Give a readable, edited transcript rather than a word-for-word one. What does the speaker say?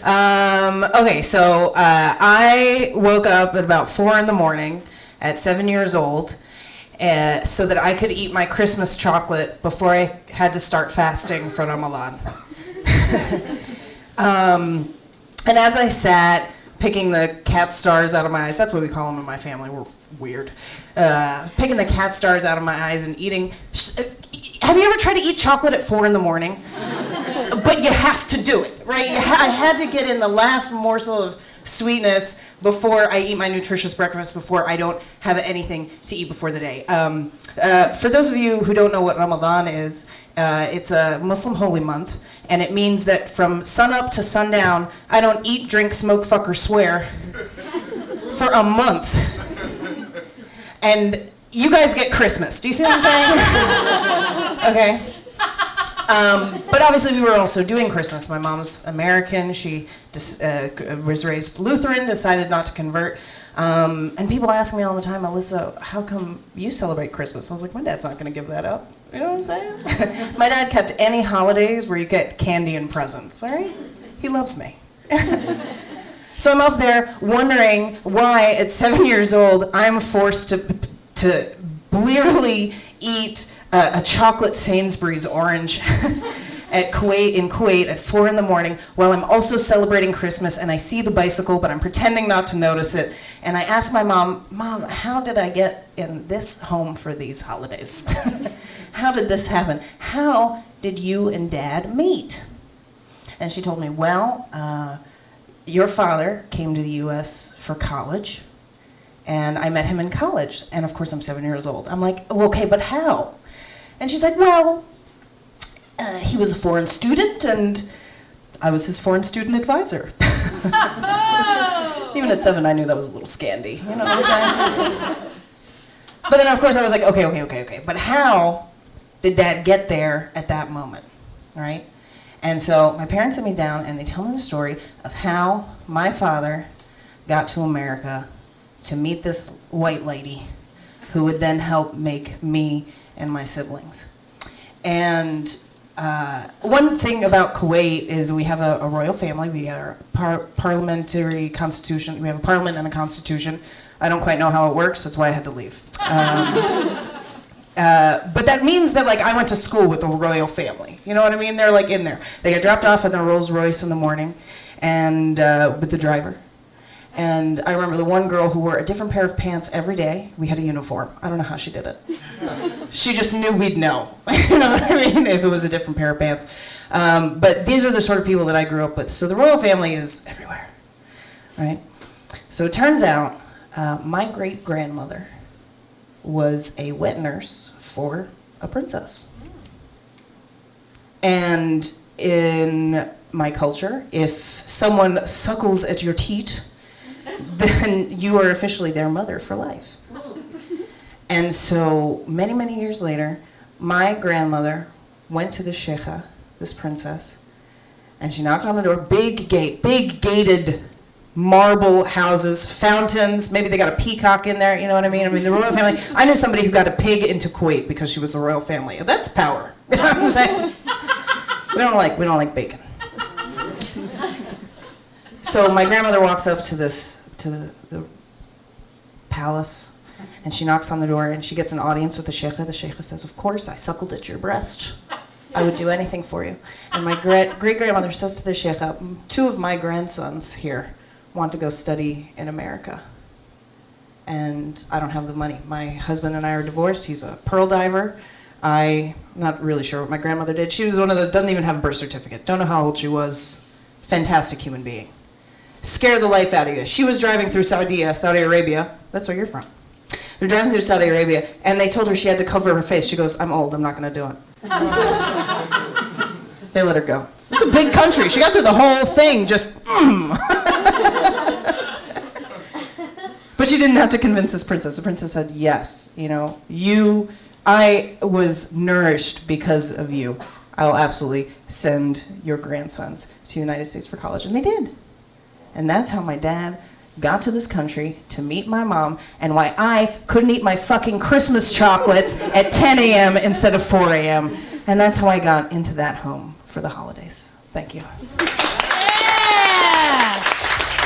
Okay, so I woke up at about 4 in the morning at 7 years old so that I could eat my Christmas chocolate before I had to start fasting for Ramadan. And as I sat picking the cat stars out of my eyes, that's what we call them in my family, we're weird, picking the cat stars out of my eyes and eating. Have you ever tried to eat chocolate at 4 in the morning? But you have to do it, right? I had to get in the last morsel of sweetness before I eat my nutritious breakfast, before I don't have anything to eat before the day. For those of you who don't know what Ramadan is, it's a Muslim holy month, and it means that from sunup to sundown, I don't eat, drink, smoke, fuck, or swear for a month. And you guys get Christmas. Do you see what I'm saying? Okay. But obviously we were also doing Christmas. My mom's American. She was raised Lutheran, decided not to convert. And people ask me all the time, Alyssa, how come you celebrate Christmas? I was like, my dad's not going to give that up. You know what I'm saying? My dad kept any holidays where you get candy and presents, all right? He loves me. So I'm up there wondering why at 7 years old I'm forced to blearily eat a chocolate Sainsbury's orange in Kuwait at 4 in the morning while I'm also celebrating Christmas, and I see the bicycle, but I'm pretending not to notice it. And I asked my Mom, how did I get in this home for these holidays? How did this happen? How did you and Dad meet? And she told me, well, your father came to the U.S. for college, and I met him in college. And of course, I'm 7 years old. I'm like, well, okay, but how? And she's like, well, he was a foreign student, and I was his foreign student advisor. Even at 7, I knew that was a little scandy. You know what I'm saying? But then, of course, I was like, okay. But how did Dad get there at that moment, right? And so my parents sit me down, and they tell me the story of how my father got to America to meet this white lady who would then help make me and my siblings. And one thing about Kuwait is we have a royal family. We are parliamentary constitution. We have a parliament and a constitution. I don't quite know how it works. That's why I had to leave. But that means that, like, I went to school with the royal family. You know what I mean? They're, like, in there. They get dropped off in their Rolls Royce in the morning, and with the driver. And I remember the one girl who wore a different pair of pants every day. We had a uniform. I don't know how she did it. She just knew we'd know. You know what I mean? If it was a different pair of pants. But these are the sort of people that I grew up with. So the royal family is everywhere, right? So it turns out my great-grandmother was a wet nurse for a princess. And in my culture, if someone suckles at your teat, then you are officially their mother for life. And so many, many years later, my grandmother went to the sheikha, this princess, and she knocked on the door, big gate, big gated marble houses, fountains, maybe they got a peacock in there, you know what I mean? I mean, the royal family. I knew somebody who got a pig into Kuwait because she was the royal family. That's power. You know what I'm saying? We don't like bacon. So my grandmother walks up to the palace, and she knocks on the door, and she gets an audience with the sheikha. The sheikha says, of course, I suckled at your breast. I would do anything for you. And my great-grandmother says to the sheikha, 2 of my grandsons here want to go study in America, and I don't have the money. My husband and I are divorced. He's a pearl diver. I'm not really sure what my grandmother did. She was one of those, doesn't even have a birth certificate. Don't know how old she was. Fantastic human being. Scare the life out of you. She was driving through Saudi Arabia. That's where you're from. They're driving through Saudi Arabia, and they told her she had to cover her face. She goes, I'm old, I'm not going to do it. They let her go. It's a big country. She got through the whole thing just, But she didn't have to convince this princess. The princess said, yes, you know, I was nourished because of you. I will absolutely send your grandsons to the United States for college. And they did. And that's how my dad got to this country to meet my mom, and why I couldn't eat my fucking Christmas chocolates at 10 a.m. instead of 4 a.m. And that's how I got into that home for the holidays. Thank you. Yeah! Yeah!